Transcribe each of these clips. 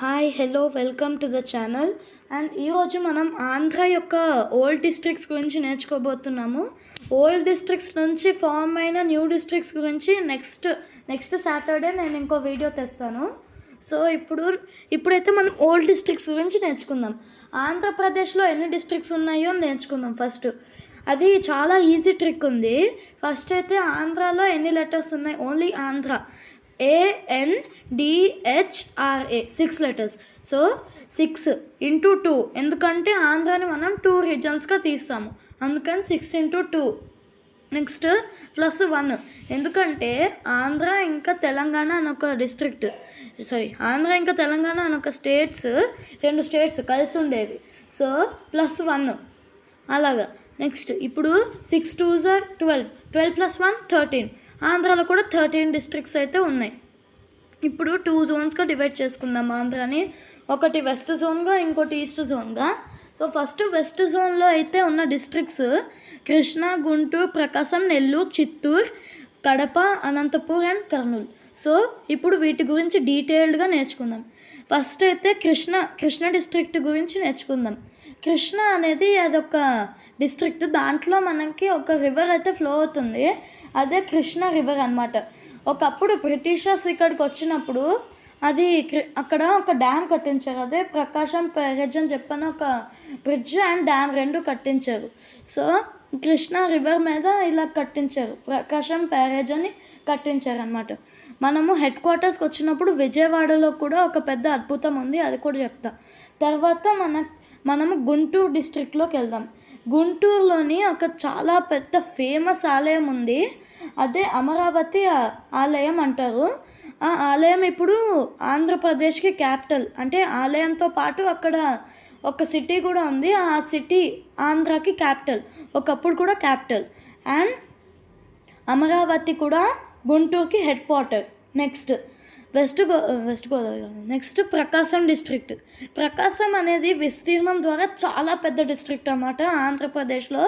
Hi hello welcome to the channel. And ఈరోజు మనం ఆంధ్ర యొక్క ఓల్డ్ డిస్ట్రిక్ట్స్ గురించి నేర్చుకోబోతున్నాము. ఓల్డ్ డిస్ట్రిక్ట్స్ నుంచి ఫామ్ అయిన న్యూ డిస్ట్రిక్ట్స్ గురించి నెక్స్ట్ సాటర్డే నేను ఇంకో వీడియో తెస్తాను. సో ఇప్పుడైతే మనం ఓల్డ్ డిస్ట్రిక్ట్స్ గురించి నేర్చుకుందాం. ఆంధ్రప్రదేశ్లో ఎన్ని డిస్ట్రిక్ట్స్ ఉన్నాయో నేర్చుకుందాం. ఫస్ట్ అది చాలా ఈజీ ట్రిక్ ఉంది. ఫస్ట్ అయితే ఆంధ్రాలో ఎన్ని లెటర్స్ ఉన్నాయి, only Andhra ANDHRA 6 letters. So 6 into 2, ఎందుకంటే ఆంధ్రాని మనం 2 రీజన్స్గా తీస్తాము, అందుకని 6 ఇంటూ 2. నెక్స్ట్ +1, ఎందుకంటే ఆంధ్ర ఇంకా తెలంగాణ అని ఒక ఆంధ్ర ఇంకా తెలంగాణ అని ఒక రెండు స్టేట్స్ కలిసి ఉండేవి. సో +1 అలాగా. నెక్స్ట్ ఇప్పుడు 6 2s are 12 + 1 13. ఆంధ్రాలో కూడా 13 డిస్ట్రిక్ట్స్ అయితే ఉన్నాయి. ఇప్పుడు 2 జోన్స్గా డివైడ్ చేసుకుందాం ఆంధ్రాని. ఒకటి వెస్ట్ జోన్గా, ఇంకోటి ఈస్ట్ జోన్గా. సో ఫస్ట్ వెస్ట్ జోన్లో అయితే ఉన్న districts Krishna, Guntur, Prakasam, Nellore, Chittoor, Kadapa, Anantapur and Kurnool. So ఇప్పుడు వీటి గురించి డీటెయిల్డ్గా నేర్చుకుందాం. ఫస్ట్ అయితే కృష్ణ డిస్ట్రిక్ట్ గురించి నేర్చుకుందాం. కృష్ణ అనేది అదొక డిస్ట్రిక్ట్. దాంట్లో మనకి ఒక రివర్ అయితే ఫ్లో అవుతుంది, అదే కృష్ణ రివర్ అన్నమాట. ఒకప్పుడు బ్రిటిషర్స్ ఇక్కడికి వచ్చినప్పుడు అక్కడ ఒక డ్యామ్ కట్టించారు, అదే ప్రకాశం బ్యారేజ్ అని చెప్పిన ఒక బ్రిడ్జ్ అండ్ డ్యామ్ 2 కట్టించారు. సో కృష్ణ రివర్ మీద ఇలా కట్టించారు, ప్రకాశం బ్యారేజ్ అని కట్టించారు అన్నమాట. మనము హెడ్ క్వార్టర్స్కి వచ్చినప్పుడు విజయవాడలో కూడా ఒక పెద్ద అద్భుతం ఉంది, అది కూడా చెప్తా. తర్వాత మనము గుంటూరు డిస్ట్రిక్ట్లోకి వెళ్దాం. గుంటూరులోని ఒక చాలా పెద్ద ఫేమస్ ఆలయం ఉంది, అదే అమరావతి ఆలయం అంటారు. ఆ ఆలయం ఇప్పుడు ఆంధ్రప్రదేశ్కి క్యాపిటల్. అంటే ఆలయంతో పాటు అక్కడ ఒక సిటీ కూడా ఉంది, ఆ సిటీ ఆంధ్రాకి క్యాపిటల్, ఒకప్పుడు కూడా క్యాపిటల్. అండ్ అమరావతి కూడా గుంటూరుకి headquarter. Next west Godavari. Next Prakasam district. Prakasam అనేది విస్తీర్ణం ద్వారా చాలా పెద్ద డిస్ట్రిక్ట్ అన్నమాట ఆంధ్రప్రదేశ్లో.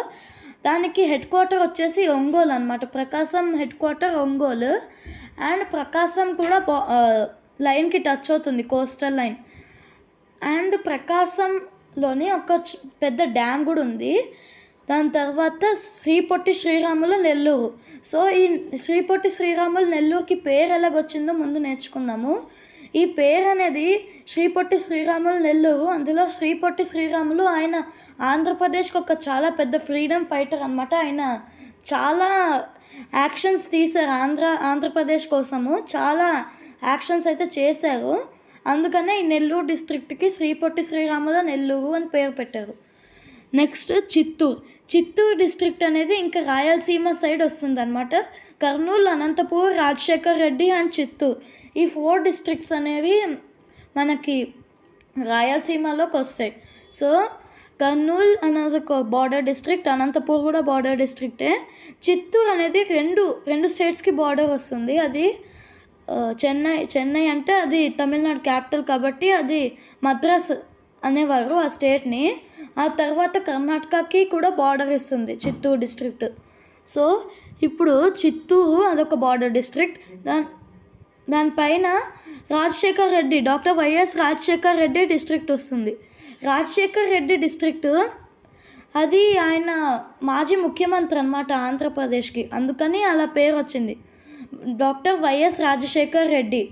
దానికి హెడ్ క్వార్టర్ వచ్చేసి ఒంగోలు అనమాట. ప్రకాశం హెడ్ క్వార్టర్ ఒంగోలు. అండ్ ప్రకాశం కూడా లైన్కి టచ్ అవుతుంది, కోస్టల్ లైన్. అండ్ ప్రకాశంలోని ఒక పెద్ద డ్యామ్ కూడా ఉంది. దాని తర్వాత శ్రీ పొట్టి శ్రీరాములు నెల్లూరు. సో ఈ శ్రీ పొట్టి శ్రీరాములు నెల్లూరుకి పేరు ఎలాగొచ్చిందో ముందు నేర్చుకున్నాము. ఈ పేరు అనేది శ్రీ పొట్టి శ్రీరాములు నెల్లూరు. అందులో శ్రీ పొట్టి శ్రీరాములు ఆయన ఆంధ్రప్రదేశ్కి ఒక చాలా పెద్ద ఫ్రీడమ్ ఫైటర్ అనమాట. ఆయన చాలా యాక్షన్స్ తీశారు ఆంధ్రప్రదేశ్ కోసము, చాలా యాక్షన్స్ అయితే చేశారు. అందుకనే ఈ నెల్లూరు డిస్ట్రిక్ట్కి శ్రీ పొట్టి శ్రీరాములు నెల్లూరు అని పేరు పెట్టారు. నెక్స్ట్ చిత్తూరు డిస్ట్రిక్ట్ అనేది ఇంకా రాయలసీమ సైడ్ వస్తుంది అనమాట. కర్నూలు, అనంతపూర్, రాజశేఖర్ రెడ్డి అండ్ చిత్తూరు, ఈ 4 డిస్ట్రిక్ట్స్ అనేవి మనకి రాయలసీమలోకి వస్తాయి. సో కర్నూలు అనేది ఒక బార్డర్ డిస్ట్రిక్ట్, అనంతపూర్ కూడా బార్డర్ డిస్ట్రిక్టే. చిత్తూరు అనేది రెండు స్టేట్స్కి బార్డర్ వస్తుంది. అది చెన్నై అంటే అది తమిళనాడు క్యాపిటల్ కాబట్టి అది మద్రాస్ అనేవారు ఆ స్టేట్ని. ఆ తర్వాత కర్ణాటకకి కూడా బార్డర్ ఇస్తుంది చిత్తూరు డిస్ట్రిక్ట్. సో ఇప్పుడు చిత్తూరు అదొక బార్డర్ డిస్ట్రిక్ట్. దానిపైన doctor YS Rajasekhar Reddy district వస్తుంది. రాజశేఖర్ రెడ్డి డిస్ట్రిక్ట్ అది ఆయన మాజీ ముఖ్యమంత్రి అన్నమాట ఆంధ్రప్రదేశ్కి, అందుకని అలా పేరు వచ్చింది, doctor YS Rajasekhar Reddy.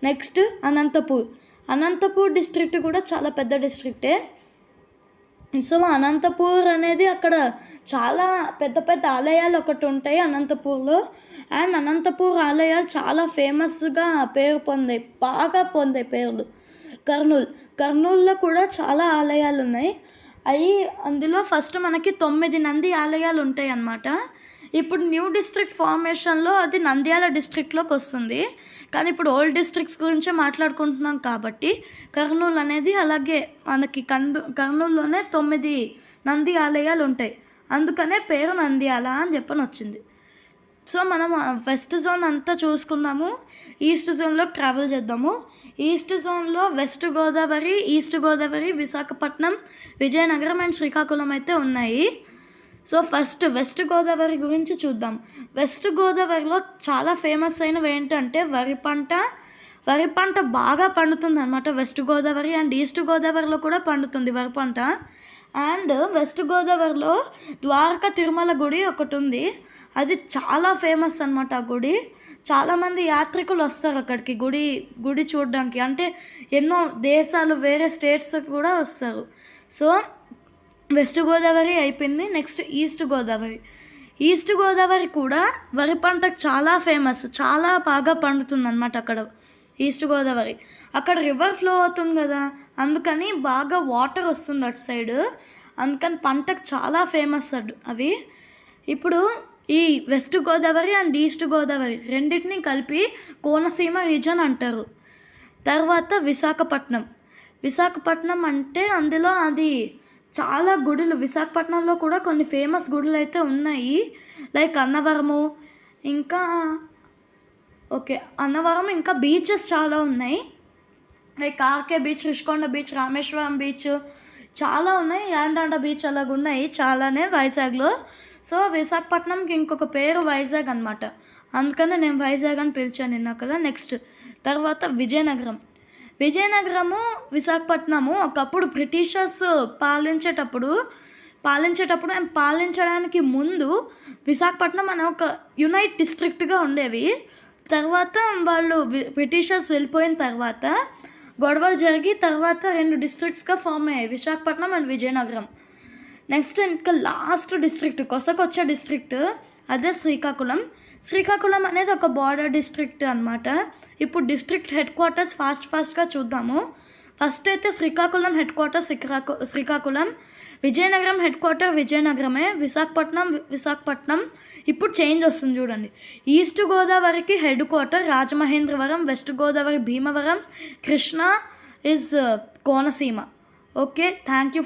Next Anantapur district కూడా చాలా పెద్ద డిస్ట్రిక్టే. సో అనంతపూర్ అనేది అక్కడ చాలా పెద్ద ఆలయాలు ఒకటి ఉంటాయి అనంతపూర్లో. అండ్ అనంతపూర్ ఆలయాలు చాలా ఫేమస్గా బాగా పొందాయి పేర్లు. కర్నూలులో కూడా చాలా ఆలయాలు ఉన్నాయి. అందులో ఫస్ట్ మనకి 9 నంది ఆలయాలు ఉంటాయి అన్నమాట. ఇప్పుడు న్యూ డిస్ట్రిక్ట్ ఫార్మేషన్లో అది నంద్యాల డిస్ట్రిక్ట్లోకి వస్తుంది. కానీ ఇప్పుడు ఓల్డ్ డిస్ట్రిక్ట్స్ గురించే మాట్లాడుకుంటున్నాం కాబట్టి కర్నూలు అనేది అలాగే మనకి కర్నూలులోనే 9 నంది ఆలయాలు ఉంటాయి, అందుకనే పేరు నంద్యాల అని చెప్పని వచ్చింది. సో మనం వెస్ట్ జోన్ అంతా చూసుకున్నాము. ఈస్ట్ జోన్లో ట్రావెల్ చేద్దాము. ఈస్ట్ జోన్లో west Godavari, east Godavari, Visakhapatnam, Vizianagaram and Srikakulam అయితే ఉన్నాయి. సో ఫస్ట్ వెస్ట్ గోదావరి గురించి చూద్దాం. వెస్ట్ గోదావరిలో చాలా ఫేమస్ అయినవి ఏంటంటే వరి పంట, వరి పంట బాగా పండుతుంది అనమాట. వెస్ట్ గోదావరి అండ్ ఈస్ట్ గోదావరిలో కూడా పండుతుంది వరి పంట. అండ్ వెస్ట్ గోదావరిలో ద్వారకా తిరుమల గుడి ఒకటి ఉంది. అది చాలా ఫేమస్ అనమాట. ఆ గుడి చాలామంది యాత్రికులు వస్తారు అక్కడికి గుడి చూడడానికి. అంటే ఎన్నో దేశాలు, వేరే స్టేట్స్ కూడా వస్తారు. సో వెస్ట్ గోదావరి అయిపోయింది. Next east Godavari. East Godavari కూడా వరి పంటకు చాలా ఫేమస్, చాలా బాగా పండుతుంది అనమాట అక్కడ ఈస్ట్ గోదావరి. అక్కడ రివర్ ఫ్లో అవుతుంది కదా, అందుకని బాగా వాటర్ వస్తుంది అటు సైడ్. అందుకని పంటకు చాలా ఫేమస్ అవి. ఇప్పుడు ఈ west Godavari and east Godavari రెండింటిని కలిపి కోనసీమ రీజన్ అంటారు. తర్వాత విశాఖపట్నం అంటే అందులో అది చాలా గుడులు. విశాఖపట్నంలో కూడా కొన్ని ఫేమస్ గుడులు అయితే ఉన్నాయి. లైక్ అన్నవరము, ఇంకా అన్నవరం, ఇంకా బీచెస్ చాలా ఉన్నాయి. Like RK beach, Rishikonda beach, Rameswaram beach చాలా ఉన్నాయి. యాండాండ బీచ్ అలాగ ఉన్నాయి చాలానే వైజాగ్లో. సో విశాఖపట్నంకి ఇంకొక పేరు వైజాగ్ అనమాట. అందుకని నేను వైజాగ్ అని పిలిచాను నిన్న కదా. నెక్స్ట్ తర్వాత విజయనగరము, విశాఖపట్నము ఒకప్పుడు బ్రిటిషర్స్ పాలించేటప్పుడు అండ్ పాలించడానికి ముందు విశాఖపట్నం అనే ఒక యునైట్ డిస్ట్రిక్ట్గా ఉండేవి. తర్వాత వాళ్ళు బ్రిటిషర్స్ వెళ్ళిపోయిన తర్వాత గొడవలు జరిగి తర్వాత 2 డిస్ట్రిక్ట్స్గా ఫామ్ అయ్యాయి, విశాఖపట్నం అండ్ విజయనగరం. నెక్స్ట్ ఇంకా లాస్ట్ డిస్ట్రిక్ట్ కొసకొచ్చే డిస్ట్రిక్ట్, అదే శ్రీకాకుళం అనేది ఒక బార్డర్ డిస్ట్రిక్ట్ అనమాట. ఇప్పుడు డిస్ట్రిక్ట్ హెడ్ క్వార్టర్స్ ఫాస్ట్గా చూద్దాము. ఫస్ట్ అయితే Srikakulam headquarters Srikakulam, Vizianagaram headquarter విజయనగరమే, విశాఖపట్నం. ఇప్పుడు చేంజ్ వస్తుంది చూడండి. ఈస్ట్ గోదావరికి headquarter Rajamahendravaram, west Godavari Bhimavaram, Krishna is Konaseema. Okay, thank you.